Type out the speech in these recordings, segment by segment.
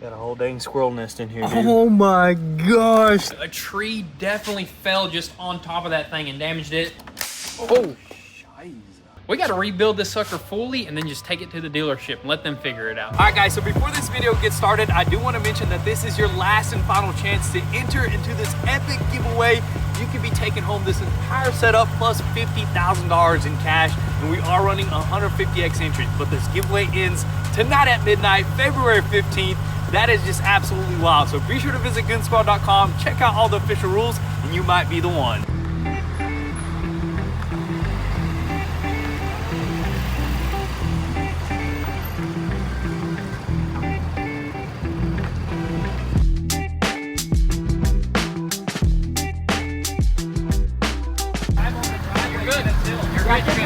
Got a whole dang squirrel nest in here, dude. Oh my gosh. A tree definitely fell just on top of that thing and damaged it. Oh. We got to rebuild this sucker fully and then just take it to the dealership and let them figure it out. All right, guys, so before this video gets started, I do want to mention that this is your last and final chance to enter into this epic giveaway. You can be taking home this entire setup plus $50,000 in cash, and we are running 150x entries, but this giveaway ends tonight at midnight, February 15th. That is just absolutely wild. So be sure to visit goonzquad.com, check out all the official rules, and you might be the one.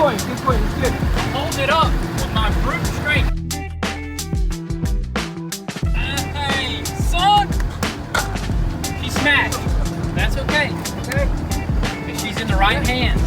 Good point, it's good. Hold it up with my brute strength. Hey, son! She smashed. That's okay. Okay. If she's in the right hands.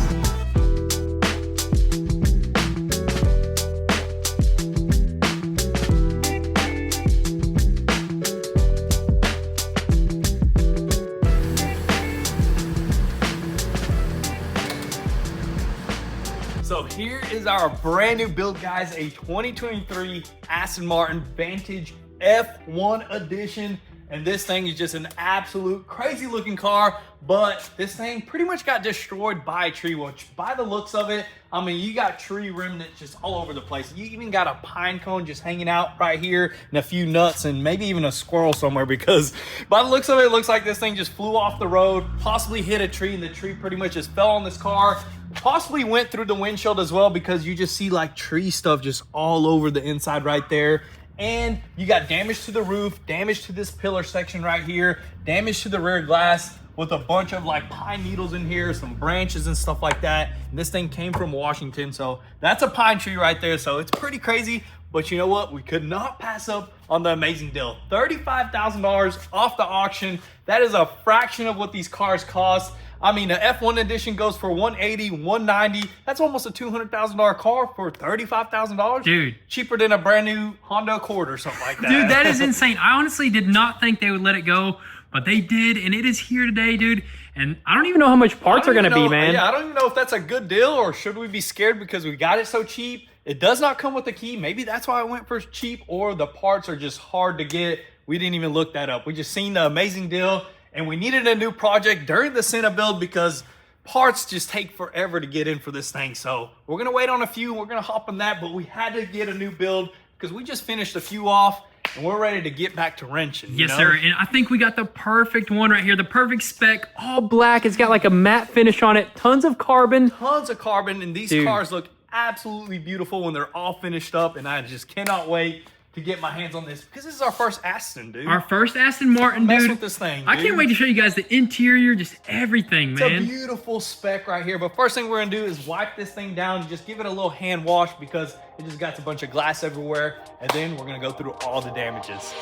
So here is our brand new build, guys, a 2023 Aston Martin Vantage F1 edition. And this thing is just an absolute crazy looking car, but this thing pretty much got destroyed by a tree, which by the looks of it, I mean, you got tree remnants just all over the place. You even got a pine cone just hanging out right here and a few nuts and maybe even a squirrel somewhere, because by the looks of it, it looks like this thing just flew off the road, possibly hit a tree, and the tree pretty much just fell on this car. Possibly went through the windshield as well, because you just see like tree stuff just all over the inside right there. And you got damage to the roof, damage to this pillar section right here, damage to the rear glass with a bunch of like pine needles in here, some branches and stuff like that. And this thing came from Washington, so that's a pine tree right there. So it's pretty crazy, but you know what? We could not pass up on the amazing deal. $35,000 off the auction. That is a fraction of what these cars cost. I mean, the F1 edition goes for $180, $190. That's almost a $200,000 car for $35,000. Dude. Cheaper than a brand new Honda Accord or something like that. Dude, that is insane. I honestly did not think they would let it go, but they did, and it is here today, dude. And I don't even know how much parts are going to be, man. Yeah, I don't even know if that's a good deal, or should we be scared because we got it so cheap? It does not come with a key. Maybe that's why I went for cheap, or the parts are just hard to get. We didn't even look that up. We just seen the amazing deal, and we needed a new project during the Senna build because parts just take forever to get in for this thing. So we're going to wait on a few. We're going to hop on that, but we had to get a new build because we just finished a few off, and we're ready to get back to wrenching. Yes, sir. And I think we got the perfect one right here. The perfect spec, all black. It's got like a matte finish on it. Tons of carbon. Tons of carbon, and these cars look absolutely beautiful when they're all finished up, and I just cannot wait to get my hands on this, because this is our first Aston, dude. Our first Aston Martin, Mess dude. with this thing, dude. I can't wait to show you guys the interior, just everything, man. It's a beautiful spec right here, but first thing we're gonna do is wipe this thing down and just give it a little hand wash, because it just got a bunch of glass everywhere, and then we're gonna go through all the damages.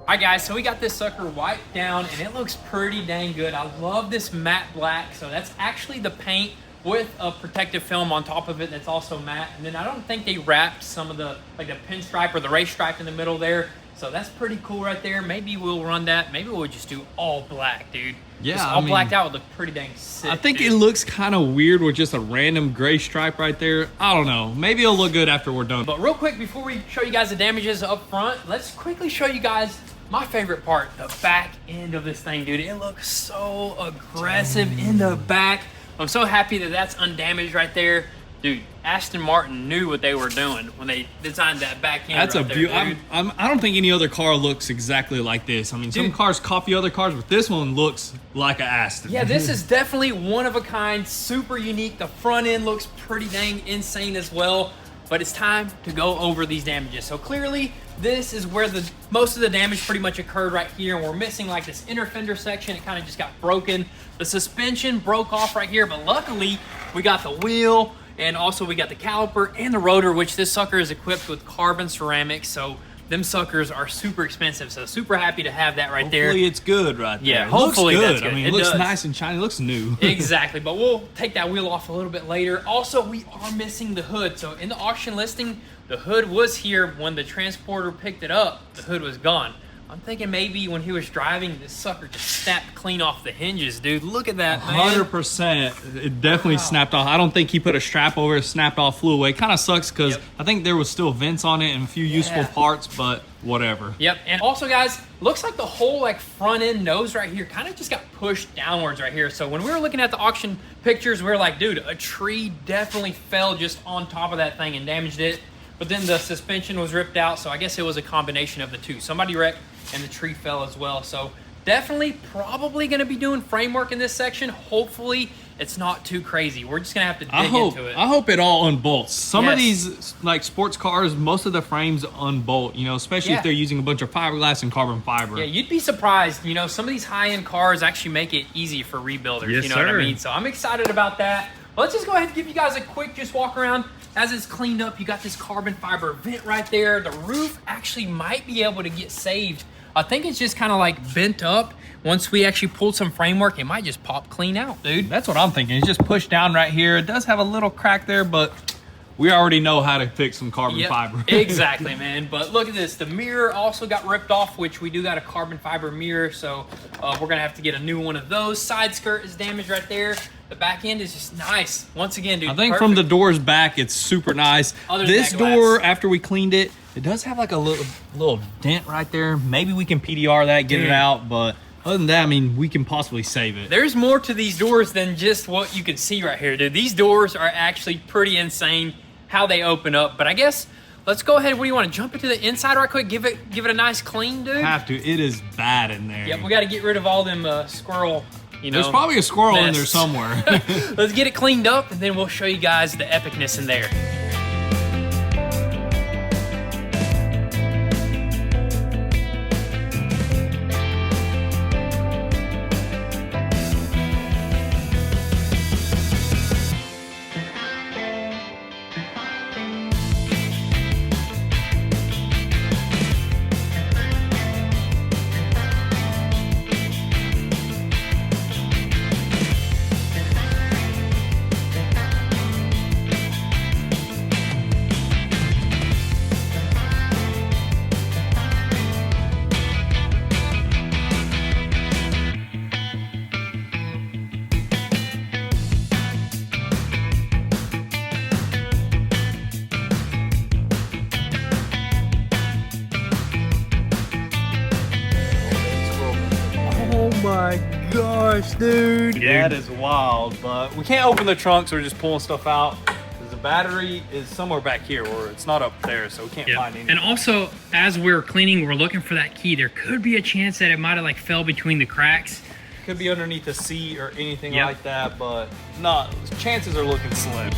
All right, guys, so we got this sucker wiped down, and it looks pretty dang good. I love this matte black. So that's actually the paint with a protective film on top of it that's also matte. And then I don't think they wrapped some of the, like the pinstripe or the race stripe in the middle there. So that's pretty cool right there. Maybe we'll run that. Maybe we'll just do all black, dude. Yeah, just all blacked out would look pretty dang sick. I think dude. it looks kind of weird with just a random gray stripe right there. I don't know. Maybe it'll look good after we're done. But real quick, before we show you guys the damages up front, let's quickly show you guys my favorite part, the back end of this thing, dude. It looks so aggressive in the back. I'm so happy that that's undamaged right there. Dude, Aston Martin knew what they were doing when they designed that back end. That's right a there, beautiful. I don't think any other car looks exactly like this. I mean, some cars copy other cars, but this one looks like an Aston. Yeah, this is definitely one of a kind, super unique. The front end looks pretty dang insane as well. But it's time to go over these damages. So clearly, this is where most of the damage pretty much occurred right here, and we're missing like this inner fender section. It kind of just got broken. The suspension broke off right here, but luckily we got the wheel, and also we got the caliper and the rotor, which this sucker is equipped with carbon ceramics. So them suckers are super expensive. So super happy to have that right there. Hopefully it's good right there. Yeah, It hopefully looks good. that's good. I mean, It it looks does. nice and shiny. It looks new. Exactly, but we'll take that wheel off a little bit later. Also, we are missing the hood. So in the auction listing, the hood was here. When the transporter picked it up, the hood was gone. I'm thinking maybe when he was driving, this sucker just snapped clean off the hinges, dude. Look at that, man. 100%. It definitely snapped off. I don't think he put a strap over it, snapped off, flew away. Kind of sucks because I think there was still vents on it and a few useful parts, but whatever. Yep, and also, guys, looks like the whole like front end nose right here kind of just got pushed downwards right here. So when we were looking at the auction pictures, we were like, dude, a tree definitely fell just on top of that thing and damaged it. But then the suspension was ripped out, so I guess it was a combination of the two. Somebody wrecked and the tree fell as well. So definitely probably going to be doing framework in this section. Hopefully it's not too crazy. We're just going to have to dig into it. I hope it all unbolts. Some of Yes. these like sports cars, most of the frames unbolt, you know, especially if they're using a bunch of fiberglass and carbon fiber. Yeah, you'd be surprised. You know, some of these high-end cars actually make it easy for rebuilders. Yes, you know what I sir. mean? So I'm excited about that. But let's just go ahead and give you guys a quick just walk around. As it's cleaned up, you got this carbon fiber vent right there. The roof actually might be able to get saved. I think it's just kind of like bent up. Once we actually pulled some framework, it might just pop clean out, dude. That's what I'm thinking. It's just pushed down right here. It does have a little crack there, but we already know how to fix some carbon fiber. Exactly, man. But look at this. The mirror also got ripped off, which we do got a carbon fiber mirror, so we're going to have to get a new one of those. Side skirt is damaged right there. The back end is just nice. Once again, dude, I think from the doors back, it's super nice. Other than This that door, glass. after we cleaned it, it does have like a little dent right there. Maybe we can PDR that, get it out, but other than that, I mean, we can possibly save it. There's more to these doors than just what you can see right here, dude. These doors are actually pretty insane how they open up. But I guess let's go ahead. What do you want to jump into the inside right quick? Give it a nice clean, dude. Have to. It is bad in there. Yep, we got to get rid of all them squirrel. You know, There's probably a squirrel in there nests. somewhere. Let's get it cleaned up, and then we'll show you guys the epicness in there. Oh my gosh, dude. That is wild, but we can't open the trunk, so we're just pulling stuff out. The battery is somewhere back here, or it's not up there, so we can't find anything. And also, as we're cleaning, we're looking for that key. There could be a chance that it might have like fell between the cracks. Could be underneath the seat or anything like that, but not. Chances are looking slim.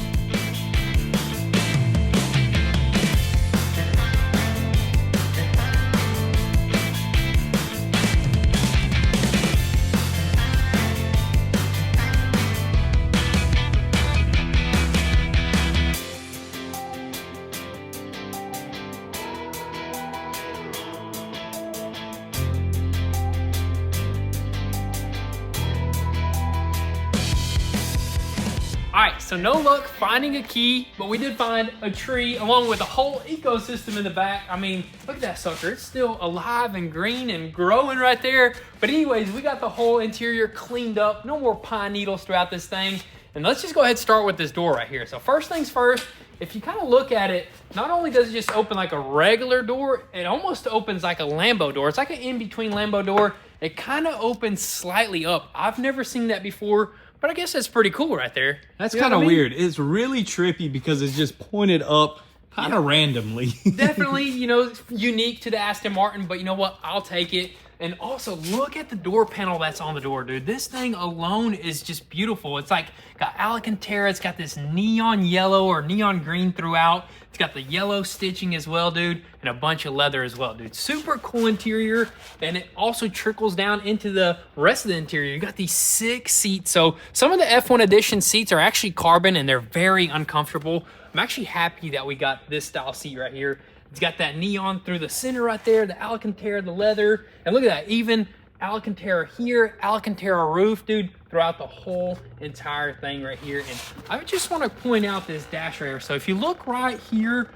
All right, so no luck finding a key, but we did find a tree along with a whole ecosystem in the back. I mean, look at that sucker. It's still alive and green and growing right there. But anyways, we got the whole interior cleaned up. No more pine needles throughout this thing. And let's just go ahead and start with this door right here. So first things first if you kind of look at it, not only does it just open like a regular door, it almost opens like a Lambo door. It's like an in-between Lambo door. It kind of opens slightly up. I've never seen that before, but I guess that's pretty cool right there. That's kind of weird. It's really trippy because it's just pointed up kind of randomly. Definitely, you know, unique to the Aston Martin, but you know what? I'll take it. And also, look at the door panel that's on the door, dude. This thing alone is just beautiful. It's like got Alcantara. It's got this neon yellow or neon green throughout. It's got the yellow stitching as well, dude, and a bunch of leather as well, dude. Super cool interior, and it also trickles down into the rest of the interior. You got these 6 seats. So some of the F1 Edition seats are actually carbon, and they're very uncomfortable. I'm actually happy that we got this style seat right here. It's got that neon through the center right there, the Alcantara, the leather. And look at that, even Alcantara here, Alcantara roof, dude, throughout the whole entire thing right here. And I just want to point out this dash right here. So if you look right here,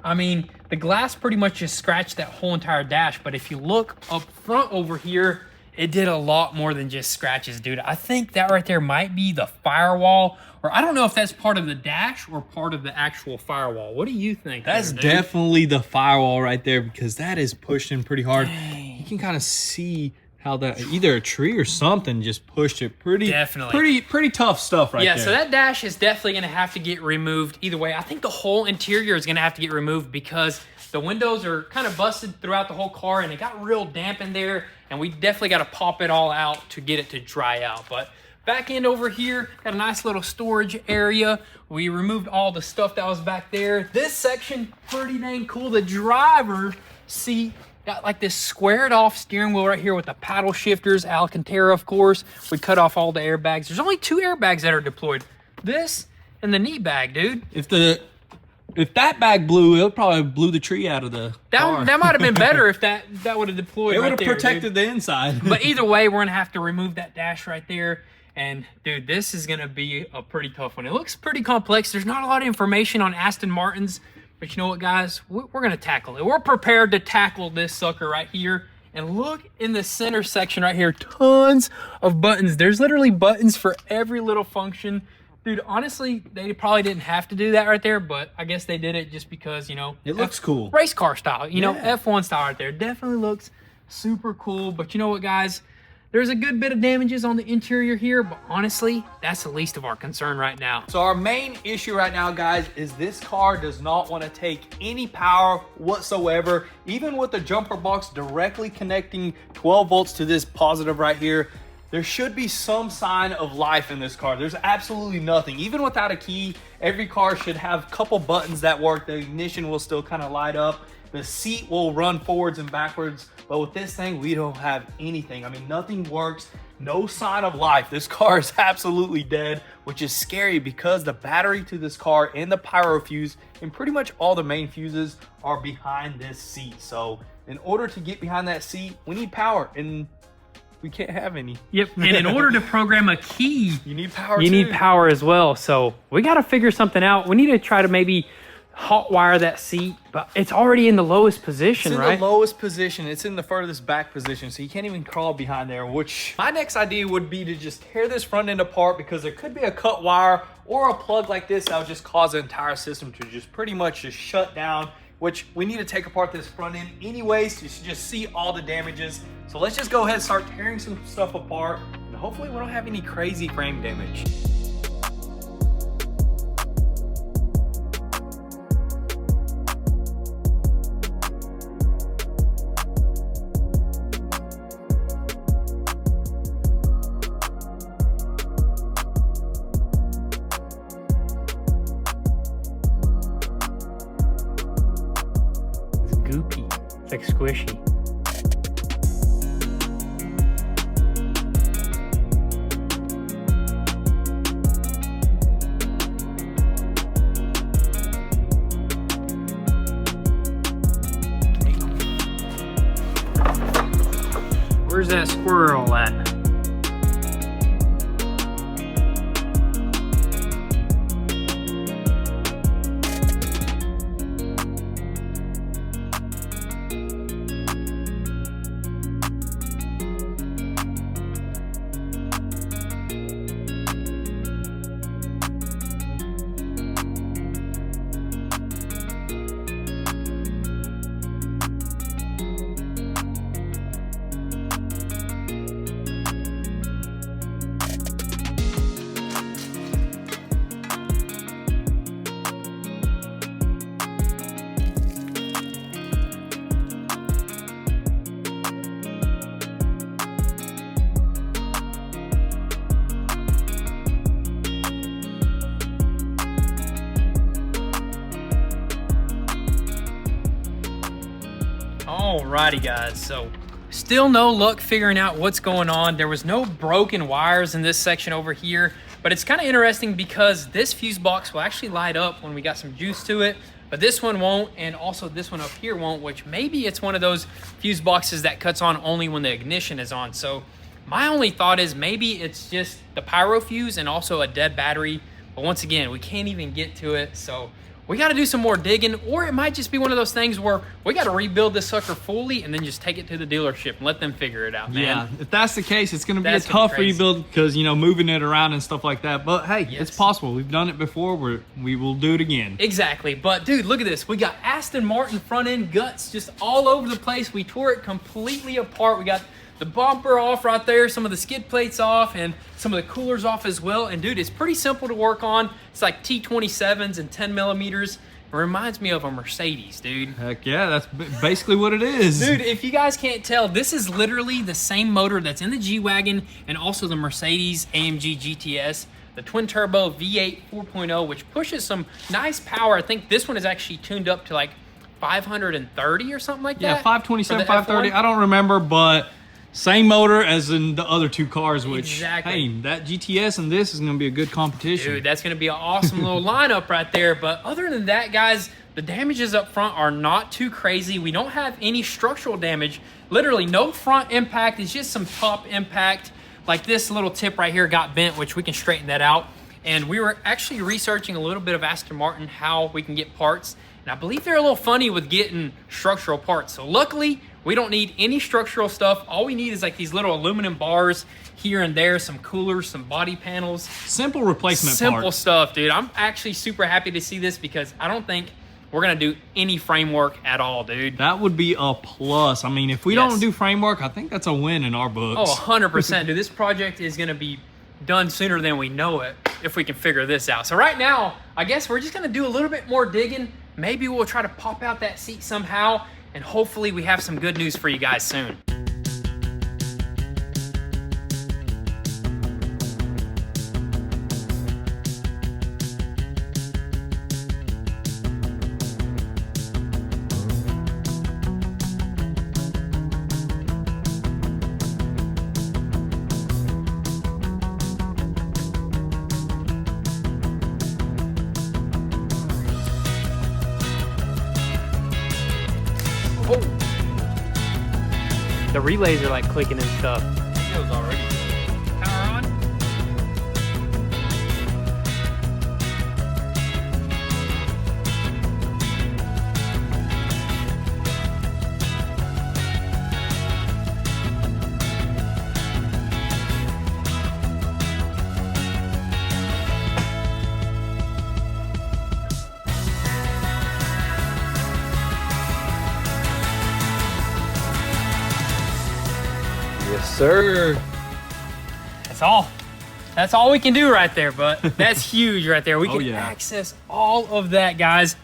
I mean, the glass pretty much just scratched that whole entire dash. But if you look up front over here, it did a lot more than just scratches, dude. I think that right there might be the firewall, or I don't know if that's part of the dash or part of the actual firewall. What do you think? That's definitely the firewall right there, because that is pushing pretty hard. Dang. You can kind of see how that either a tree or something just pushed it pretty tough stuff right there. Yeah, so that dash is definitely going to have to get removed either way. I think the whole interior is going to have to get removed because the windows are kind of busted throughout the whole car, and it got real damp in there, and we definitely got to pop it all out to get it to dry out. But back end over here, got a nice little storage area. We removed all the stuff that was back there. This section, pretty dang cool. The driver's seat got like this squared off steering wheel right here with the paddle shifters, Alcantara, of course. We cut off all the airbags. There's only 2 airbags that are deployed. This and the knee bag, dude. If that bag blew, it probably blew the tree out of the car. That might have been better if that would have deployed. It would have protected the inside. But either way, we're gonna have to remove that dash right there. And dude, this is gonna be a pretty tough one. It looks pretty complex. There's not a lot of information on Aston Martins, but you know what, guys? We're gonna tackle it. We're prepared to tackle this sucker right here. And look in the center section right here, tons of buttons. There's literally buttons for every little function. Dude, honestly, they probably didn't have to do that right there, but I guess they did it just because, you know, it looks cool. Race car style, you know, F1 style right there. Definitely looks super cool. But you know what, guys? There's a good bit of damages on the interior here, but honestly, that's the least of our concern right now. So our main issue right now, guys, is this car does not want to take any power whatsoever. Even with the jumper box directly connecting 12 volts to this positive right here, there should be some sign of life in this car. There's absolutely nothing. Even without a key, every car should have a couple buttons that work. The ignition will still kind of light up. The seat will run forwards and backwards. But with this thing, we don't have anything. I mean, nothing works. No sign of life. This car is absolutely dead, which is scary because the battery to this car and the pyro fuse and pretty much all the main fuses are behind this seat. So in order to get behind that seat, we need power, and we can't have any. Yep, and in order to program a key, you need power. You need power as well. So we got to figure something out. We need to try to maybe hot wire that seat, but it's already in the lowest position, right? It's in the lowest position. It's in the furthest back position, so you can't even crawl behind there, which my next idea would be to just tear this front end apart, because there could be a cut wire or a plug like this that would just cause the entire system to just pretty much just shut down, which we need to take apart this front end anyways to just see all the damages. So let's just go ahead and start tearing some stuff apart, and hopefully we don't have any crazy frame damage. Goopy. It's like squishy. Where's that squirrel at? Alrighty guys, so still no luck figuring out what's going on. There was no broken wires in this section over here, but it's kind of interesting because this fuse box will actually light up when we got some juice to it, but this one won't, and also this one up here won't, which maybe it's one of those fuse boxes that cuts on only when the ignition is on. So my only thought is maybe it's just the pyro fuse and also a dead battery, but once again, we can't even get to it, so we got to do some more digging, or it might just be one of those things where we got to rebuild this sucker fully and then just take it to the dealership and let them figure it out, man. Yeah, if that's the case, it's going to be a That's gonna be tough crazy. rebuild because, you know, moving it around and stuff like that. But hey, Yes. it's possible. We've done it before. We will do it again. Exactly, but dude, look at this. We got Aston Martin front end guts just all over the place. We tore it completely apart. We got the bumper off right there, some of the skid plates off, and some of the coolers off as well. And dude, it's pretty simple to work on. It's like T27s and 10 millimeters. It reminds me of a Mercedes, dude. Heck yeah, that's basically what it is. Dude, if you guys can't tell, this is literally the same motor that's in the G-Wagon and also the Mercedes AMG GTS, the twin turbo V8 4.0, which pushes some nice power. I think this one is actually tuned up to like 530 or something like that. Yeah, 527, for the 530. F1. I don't remember, but same motor as in the other two cars, which, Exactly. hey, that GTS and this is going to be a good competition. Dude, that's going to be an awesome little lineup right there. But other than that, guys, the damages up front are not too crazy. We don't have any structural damage. Literally no front impact. It's just some top impact. Like this little tip right here got bent, which we can straighten that out. And we were actually researching a little bit of Aston Martin, how we can get parts. And I believe they're a little funny with getting structural parts. So luckily, we don't need any structural stuff. All we need is like these little aluminum bars here and there, some coolers, some body panels. Simple replacement Simple parts. stuff, dude. I'm actually super happy to see this because I don't think we're gonna do any framework at all, dude. That would be a plus. I mean, if we Yes. don't do framework, I think that's a win in our books. Oh, 100%, dude. This project is gonna be done sooner than we know it if we can figure this out. So right now, I guess we're just gonna do a little bit more digging. Maybe we'll try to pop out that seat somehow, and hopefully we have some good news for you guys soon. Oh. The relays are like clicking and stuff. It was already. Power on. Yes, sir. That's all we can do right there, but that's huge right there. We Oh, can yeah. access all of that, guys.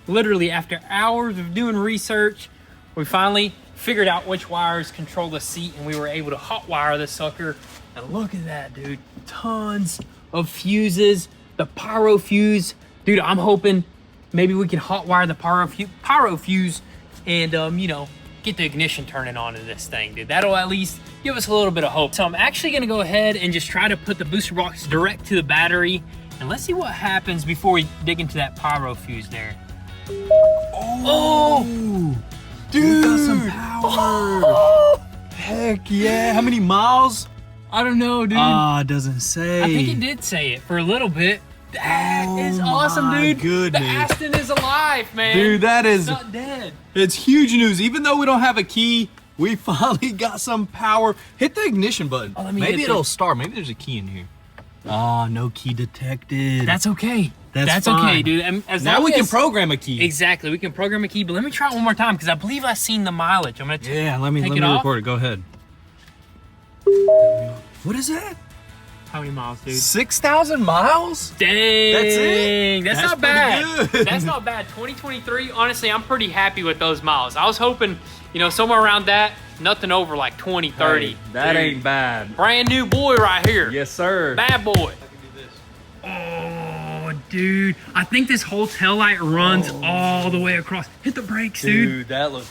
Literally, after hours of doing research, we finally figured out which wires control the seat, and we were able to hot wire this sucker. And look at that, dude. Tons of fuses. The pyro fuse. Dude, I'm hoping maybe we can hot wire the pyro fuse and, you know, get the ignition turning on in this thing, dude. That'll at least give us a little bit of hope. So I'm actually gonna go ahead and just try to put the booster box direct to the battery, and let's see what happens before we dig into that pyro fuse there. Oh, Dude, got some power. Heck yeah. How many miles? I don't know, dude. It doesn't say. I think it did say it for a little bit. That is awesome, my dude. goodness. The Aston is alive, man. Dude, that It's is, not dead. it's huge news. Even though we don't have a key, we finally got some power. Hit the ignition button. Oh, let me Maybe hit it'll the- start. Maybe there's a key in here. Oh, no key detected. That's okay. That's okay, fine. dude. And as Now long we can as- program a key. Exactly, we can program a key, but let me try it one more time because I believe I've seen the mileage. I'm gonna Yeah, let me Take it off? record it. Go ahead. What is that? How many miles, dude? 6,000 miles? Dang. That's it? That's That's not bad. pretty good. That's not bad. 2023, honestly, I'm pretty happy with those miles. I was hoping, you know, somewhere around that, nothing over like 20, 30. Hey, that Dude, ain't bad. brand new boy right here. Yes, sir. Bad boy. Oh, dude. I think this whole tail light runs all the way across. Hit the brakes, dude. Dude, that looks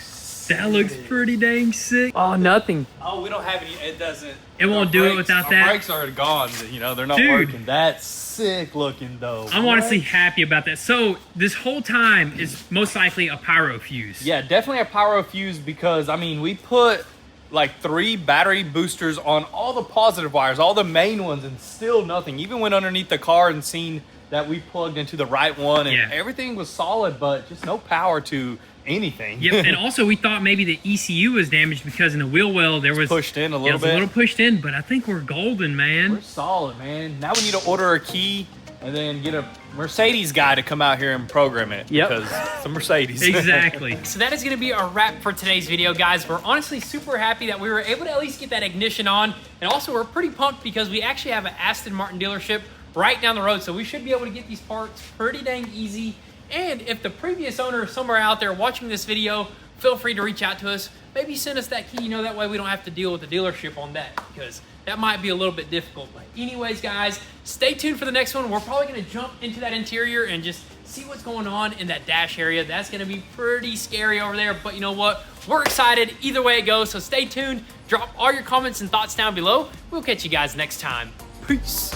That looks pretty dang sick. Oh, nothing. Oh, we don't have any. It doesn't. It won't do it without that. Our brakes are gone. You know, they're not Dude. working. That's sick looking though. I'm honestly happy about that. So this whole time is most likely a pyro fuse. Yeah, definitely a pyro fuse because I mean we put like 3 battery boosters on all the positive wires, all the main ones, and still nothing. Even went underneath the car and seen that we plugged into the right one, and everything was solid, but just no power to anything. Yep, and also we thought maybe the ECU was damaged because in the wheel well there was pushed in a little bit. A little pushed in, but I think we're golden, man. We're solid, man. Now we need to order a key and then get a Mercedes guy to come out here and program it. Yep. Because it's a Mercedes. Exactly. So that is going to be a wrap for today's video, guys. We're honestly super happy that we were able to at least get that ignition on, and also we're pretty pumped because we actually have an Aston Martin dealership right down the road, so we should be able to get these parts pretty dang easy. And if the previous owner is somewhere out there watching this video, feel free to reach out to us. Maybe send us that key, you know, that way we don't have to deal with the dealership on that, because that might be a little bit difficult. But anyways, guys, stay tuned for the next one. We're probably going to jump into that interior and just see what's going on in that dash area. That's going to be pretty scary over there, but you know what? We're excited either way it goes, so stay tuned. Drop all your comments and thoughts down below. We'll catch you guys next time. Peace.